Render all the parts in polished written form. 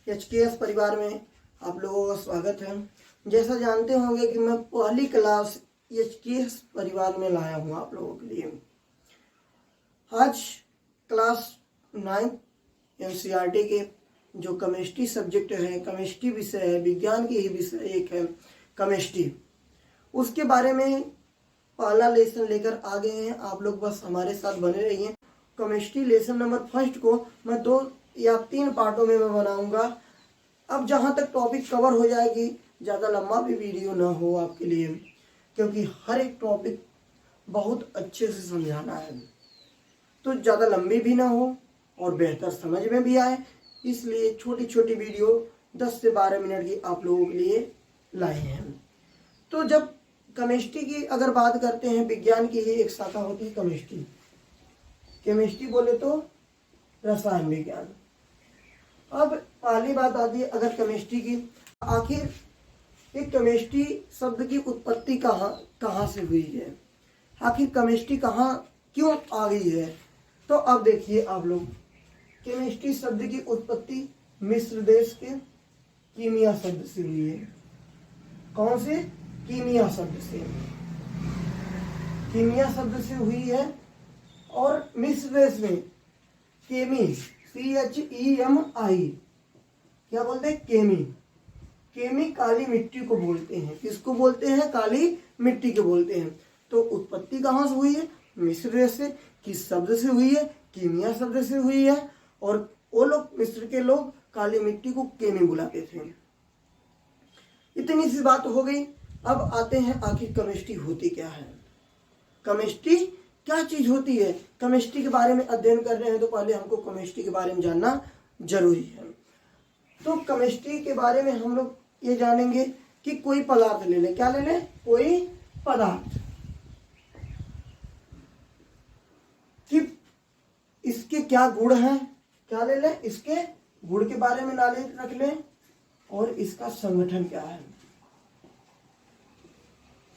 HKS परिवार में आप लोगों का स्वागत है। जैसा जानते होंगे कि मैं पहली क्लास HKS परिवार में लाया हूँ आप लोगों के लिए। आज क्लास 9 NCERT के जो केमिस्ट्री सब्जेक्ट है, केमिस्ट्री विषय है, विज्ञान की ही विषय एक है केमिस्ट्री, उसके बारे में पहला लेसन लेकर आ गए हैं। आप लोग बस हमारे साथ बने रहिए। केमिस्ट्री लेसन नंबर फर्स्ट को मैं 2 या 3 पार्टों में मैं बनाऊंगा। अब जहाँ तक टॉपिक कवर हो जाएगी, ज़्यादा लंबा भी वीडियो ना हो आपके लिए, क्योंकि हर एक टॉपिक बहुत अच्छे से समझाना है, तो ज़्यादा लंबी भी ना हो और बेहतर समझ में भी आए। इसलिए छोटी छोटी वीडियो 10 से 12 मिनट की आप लोगों के लिए लाए हैं। तो जब केमिस्ट्री की अगर बात करते हैं, विज्ञान की ही एक शाखा होती है केमिस्ट्री। केमिस्ट्री बोले तो रसायन विज्ञान। अब पहली बात आती है अगर केमिस्ट्री की, आखिर एक केमिस्ट्री शब्द की उत्पत्ति कहाँ से हुई है, आखिर केमिस्ट्री कहाँ क्यों आ गई है। तो अब देखिए आप लोग, केमिस्ट्री शब्द की उत्पत्ति मिस्र देश के कीमिया शब्द से हुई है। कौन से? कीमिया शब्द से, कीमिया शब्द से हुई है। और मिस्र देश में केमी, CHEMI, क्या बोलते हैं? केमी। केमी काली मिट्टी को बोलते हैं। किसको बोलते हैं? काली मिट्टी को बोलते हैं। तो उत्पत्ति कहाँ से हुई है? मिस्र देश से। किस शब्द से हुई है? कीमिया शब्द से हुई है। और वो लोग, मिस्र के लोग, काली मिट्टी को केमी बुलाते थे। इतनी सी बात हो गई। अब आते हैं आखिर केमिस्ट्री होती क्या है, केमिस्ट्री क्या चीज होती है। केमिस्ट्री के बारे में अध्ययन कर रहे हैं तो पहले हमको केमिस्ट्री के बारे में जानना जरूरी है। तो केमिस्ट्री के बारे में हम लोग ये जानेंगे कि कोई पदार्थ ले लें। क्या ले लें? कोई पदार्थ, कि इसके क्या गुण हैं। क्या ले लें? इसके गुण के बारे में नॉलेज रख लें, और इसका संगठन क्या है,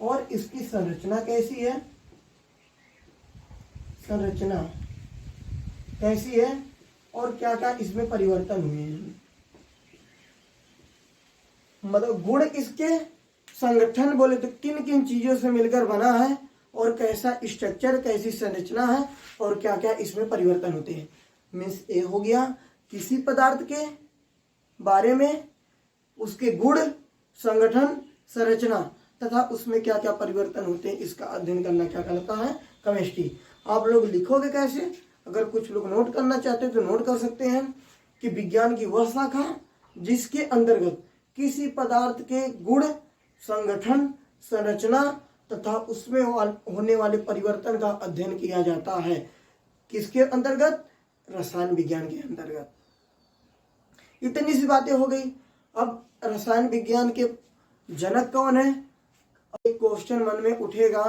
और इसकी संरचना कैसी है, संरचना कैसी है, और क्या क्या इसमें परिवर्तन हुए हैं। मतलब गुण इसके, संगठन बोले तो किन किन चीजों से मिलकर बना है, और कैसा स्ट्रक्चर, कैसी संरचना है, और क्या क्या इसमें परिवर्तन होते हैं। मीन्स ये हो गया किसी पदार्थ के बारे में, उसके गुण, संगठन, संरचना तथा उसमें क्या क्या परिवर्तन होते हैं, इसका अध्ययन करना क्या कहलाता है? केमिस्ट्री। आप लोग लिखोगे कैसे? अगर कुछ लोग नोट करना चाहते हैं तो नोट कर सकते हैं कि विज्ञान की वह शाखा जिसके अंतर्गत किसी पदार्थ के गुण, संगठन, संरचना तथा उसमें होने वाले परिवर्तन का अध्ययन किया जाता है। किसके अंतर्गत? रसायन विज्ञान के अंतर्गत। इतनी सी बातें हो गई। अब रसायन विज्ञान के जनक कौन है? एक क्वेश्चन मन में उठेगा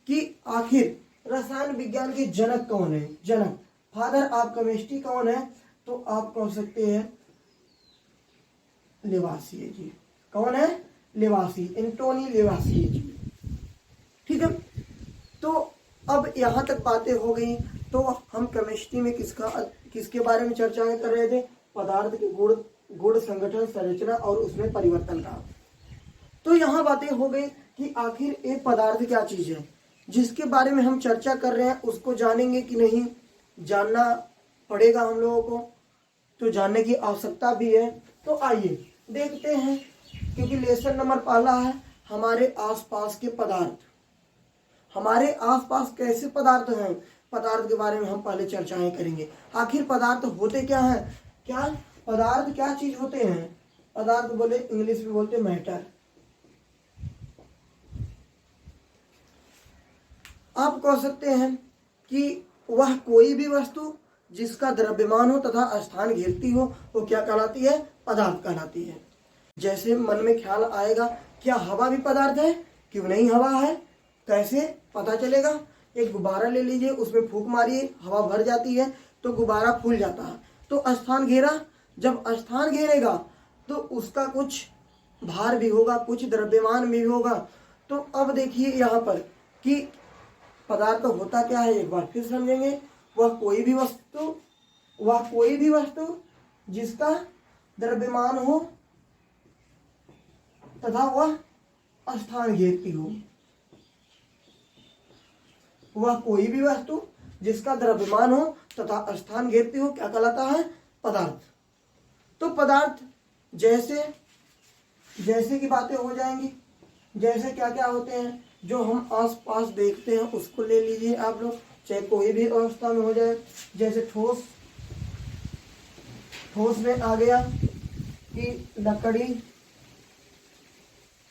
कि आखिर रसायन विज्ञान के जनक कौन है। जनक, फादर ऑफ केमिस्ट्री कौन है? तो आप कह सकते हैं लेवासिए जी। कौन है? लेवासी, एंटोनी लेवासिए जी। ठीक है। तो अब यहाँ तक बातें हो गई। तो हम केमिस्ट्री में किसके बारे में चर्चा कर रहे थे? पदार्थ के गुण, संगठन, संरचना और उसमें परिवर्तन का। तो यहाँ बातें हो गई कि आखिर एक पदार्थ क्या चीज है, जिसके बारे में हम चर्चा कर रहे हैं। उसको जानेंगे कि नहीं, जानना पड़ेगा हम लोगों को, तो जानने की आवश्यकता भी है। तो आइए देखते हैं, क्योंकि लेसन नंबर पहला है हमारे आसपास के पदार्थ। हमारे आसपास कैसे पदार्थ हैं, पदार्थ के बारे में हम पहले चर्चाएं करेंगे। आखिर पदार्थ होते क्या हैं, क्या पदार्थ क्या चीज होते हैं। पदार्थ बोले इंग्लिश में बोलते मैटर। आप कह सकते हैं कि वह कोई भी वस्तु जिसका द्रव्यमान हो तथा स्थान घेरती हो, वो क्या कहलाती है? पदार्थ कहलाती है। जैसे मन में ख्याल आएगा, क्या हवा भी पदार्थ है? क्यों नहीं हवा है? कैसे पता चलेगा? एक गुब्बारा ले लीजिए, उसमें फूंक मारिए, हवा भर जाती है तो गुब्बारा फूल जाता है। तो स्थान घेरा, जब स्थान घेरेगा तो उसका कुछ भार भी होगा, कुछ द्रव्यमान भी होगा। तो अब देखिए यहाँ पर कि पदार्थ होता क्या है, एक बार फिर समझेंगे। वह कोई भी वस्तु जिसका द्रव्यमान हो तथा वह स्थान घेरती हो। वह कोई भी वस्तु जिसका द्रव्यमान हो तथा स्थान घेरती हो क्या कहलाता है? पदार्थ। तो पदार्थ जैसे जैसे की बातें हो जाएंगी। जैसे क्या क्या होते हैं जो हम आसपास देखते हैं उसको ले लीजिए आप लोग, चाहे कोई भी अवस्था में हो जाए। जैसे ठोस में आ गया कि लकड़ी,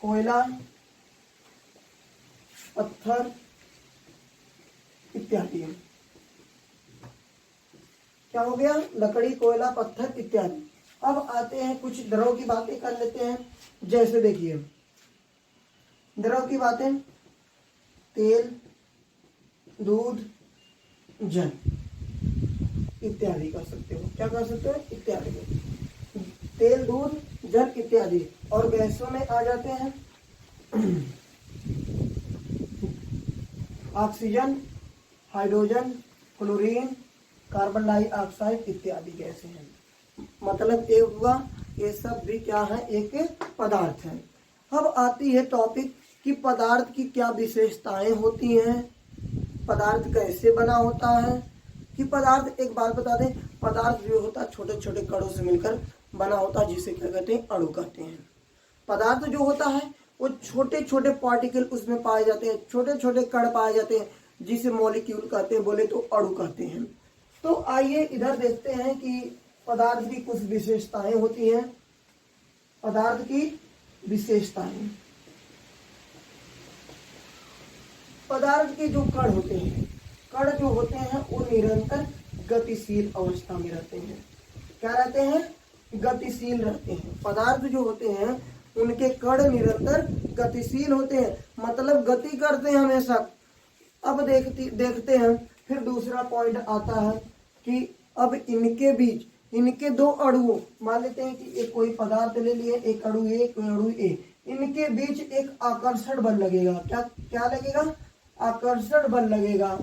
कोयला, पत्थर इत्यादि। क्या हो गया? लकड़ी, कोयला, पत्थर इत्यादि। अब आते हैं कुछ द्रव की बातें कर लेते हैं। जैसे देखिए द्रव की बातें, तेल, दूध, जल इत्यादि कर सकते हो। क्या कर सकते हो? इत्यादि। तेल, दूध, जल इत्यादि। और गैसों में आ जाते हैं oxygen, hydrogen, chlorine, carbon dioxide इत्यादि गैसें हैं। मतलब ये हुआ, ये सब भी क्या है? एक पदार्थ है। अब आती है टॉपिक कि पदार्थ की क्या विशेषताएं होती हैं, पदार्थ कैसे बना होता है। कि पदार्थ, एक बात बता दें, पदार्थ जो होता है छोटे छोटे कणों से मिलकर बना होता है, जिसे क्या कहते हैं? अणु कहते हैं। पदार्थ जो होता है वो छोटे छोटे पार्टिकल उसमें पाए जाते हैं, छोटे छोटे कण पाए जाते हैं, जिसे मॉलिक्यूल कहते हैं, बोले तो अणु कहते हैं। तो आइए इधर देखते हैं कि पदार्थ की कुछ विशेषताएं होती हैं। पदार्थ की विशेषताएं, पदार्थ के जो कण होते हैं, कण जो होते हैं वो निरंतर गतिशील अवस्था में रहते हैं। क्या रहते हैं? गतिशील रहते हैं। पदार्थ जो होते हैं उनके कण निरंतर गतिशील होते हैं, मतलब गति करते हैं हमेशा। अब देखते हैं फिर दूसरा पॉइंट आता है कि अब इनके बीच, इनके दो अणुओं, मान लेते हैं कि एक कोई पदार्थ ले लिए, एक अणु ए, कोई अणु ए, इनके बीच एक आकर्षण बल लगेगा। क्या लगेगा? आकर्षण बल लगेगा।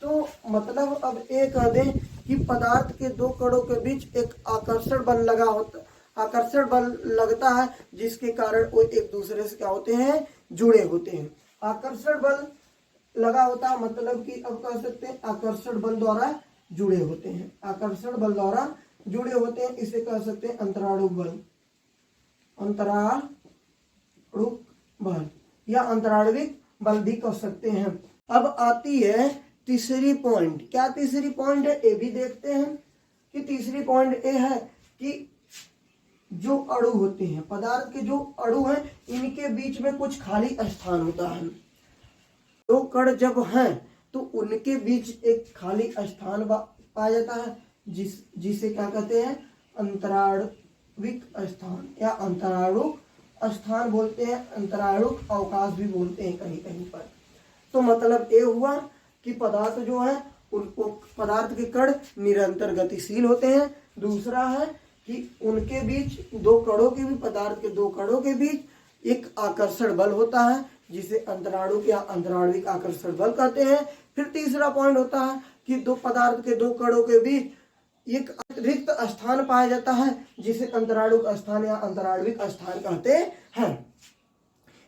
तो मतलब अब ये कह दें कि पदार्थ के दो कणों के बीच एक आकर्षण बल लगा होता, आकर्षण बल लगता है, जिसके कारण वो एक दूसरे से क्या होते हैं? जुड़े होते हैं। आकर्षण बल लगा होता है, मतलब कि अब कह सकते हैं आकर्षण बल द्वारा जुड़े होते हैं। आकर्षण बल द्वारा जुड़े होते हैं, इसे कह सकते हैं अंतराणुक बल, अंतराणुक बल या अंतराणविक बल भी कह सकते हैं। अब आती है तीसरी पॉइंट। क्या तीसरी पॉइंट है? ये भी देखते हैं कि तीसरी पॉइंट ये है कि जो अणु होते हैं, पदार्थ के जो अणु हैं, इनके बीच में कुछ खाली स्थान होता है। दो कण जब हैं तो उनके बीच एक खाली स्थान पाया जाता है, जिसे क्या कहते हैं? अंतराणविक स्थान या अंतराणुक स्थान बोलते हैं, अंतराणुक अवकाश भी बोलते हैं कहीं कहीं पर। तो मतलब ये हुआ कि पदार्थ जो है उनको, पदार्थ के कण निरंतर गतिशील होते हैं। दूसरा है कि उनके बीच दो कणों के भी, पदार्थ के दो कणों के बीच एक आकर्षण बल होता है, जिसे अंतराणुक या अंतराणविक आकर्षण बल कहते हैं। फिर तीसरा पॉइंट होता है कि दो पदार्थ के दो कणों के बीच एक रिक्त स्थान पाया जाता है, जिसे अंतराणुक स्थान या अंतराणविक स्थान कहते हैं।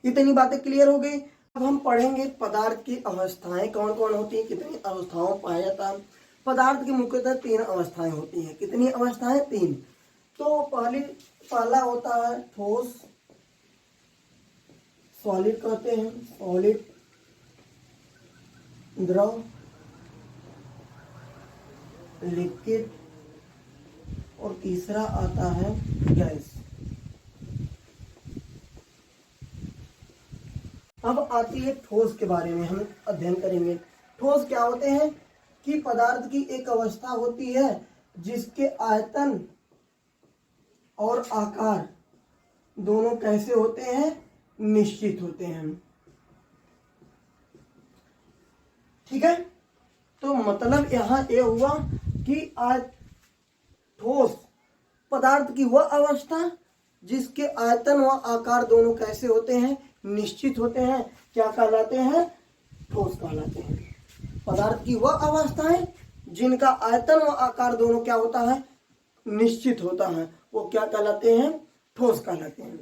इतनी बातें क्लियर हो गई। अब हम पढ़ेंगे पदार्थ की अवस्थाएं कौन कौन होती हैं, कितनी अवस्थाओं पाया जाता है। पदार्थ की मुख्यतः 3 अवस्थाएं होती हैं। कितनी अवस्थाएं? 3। तो पहला होता है ठोस, सॉलिड कहते हैं, सॉलिड, द्रव, लिक्विड, और तीसरा आता है गैस। अब आती है ठोस के बारे में हम अध्ययन करेंगे। ठोस क्या होते हैं? कि पदार्थ की एक अवस्था होती है जिसके आयतन और आकार दोनों कैसे होते हैं? निश्चित होते हैं। ठीक है। तो मतलब यहाँ ये हुआ कि ठोस पदार्थ की वह अवस्था जिसके आयतन व आकार दोनों कैसे होते हैं? निश्चित होते हैं। क्या कहलाते हैं? ठोस कहलाते हैं। पदार्थ की वह अवस्थाएं जिनका आयतन व आकार दोनों क्या होता है? निश्चित होता है, वो क्या कहलाते हैं, ठोस कहलाते हैं।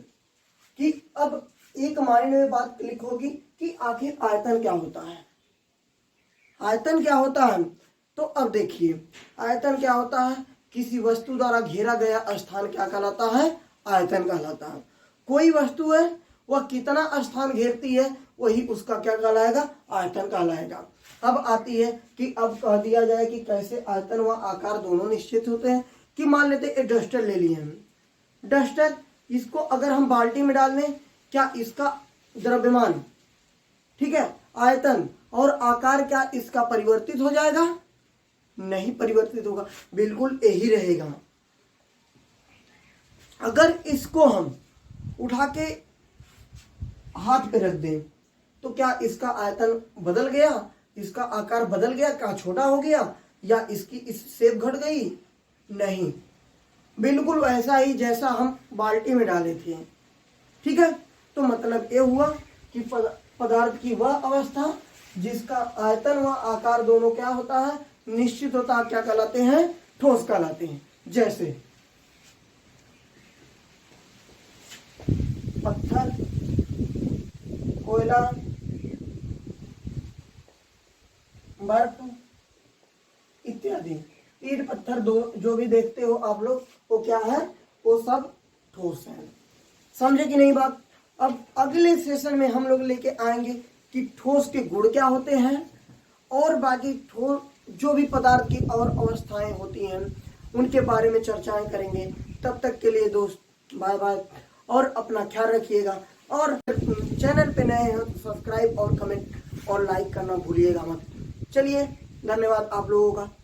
कि अब एक माइंड में बात क्लिक होगी कि आखिर आयतन क्या होता है, आयतन क्या होता है। तो अब देखिए आयतन क्या होता है, किसी वस्तु द्वारा घेरा गया स्थान क्या कहलाता है, आयतन कहलाता है। कोई वस्तु है वह कितना स्थान घेरती है वही उसका क्या कहलाएगा, आयतन कहलाएगा। अब आती है कि अब कह दिया जाए कि कैसे आयतन व आकार दोनों निश्चित होते हैं। कि मान लेते एक डस्टर ले लिए हम, डस्टर इसको अगर हम बाल्टी में डाल दें, क्या इसका द्रव्यमान, ठीक है, आयतन और आकार क्या इसका परिवर्तित हो जाएगा, नहीं परिवर्तित होगा, बिल्कुल यही रहेगा। अगर इसको हम उठा के हाथ पे रख दें तो क्या इसका आयतन बदल गया, इसका आकार बदल गया, क्या छोटा हो गया या इसकी इस शेप घट गई, नहीं, बिल्कुल वैसा ही जैसा हम बाल्टी में डाले थे। ठीक है, तो मतलब ये हुआ कि पदार्थ की वह अवस्था जिसका आयतन व आकार दोनों क्या होता है, निश्चित होता है, क्या कहलाते हैं, ठोस कहलाते हैं। जैसे पत्थर, कोयला, बर्फ इत्यादि, ईंट पत्थर दो जो भी देखते हो आप लोग, वो क्या है, वो सब ठोस है। समझे कि नहीं बात। अब अगले सेशन में हम लोग लेके आएंगे कि ठोस के गुण क्या होते हैं और बाकी ठोस जो भी पदार्थ की और अवस्थाएं होती हैं उनके बारे में चर्चाएं करेंगे। तब तक के लिए दोस्त बाय बाय, और अपना ख्याल रखिएगा। और चैनल पे नए हो तो सब्सक्राइब और कमेंट और लाइक करना भूलिएगा मत। चलिए, धन्यवाद आप लोगों का।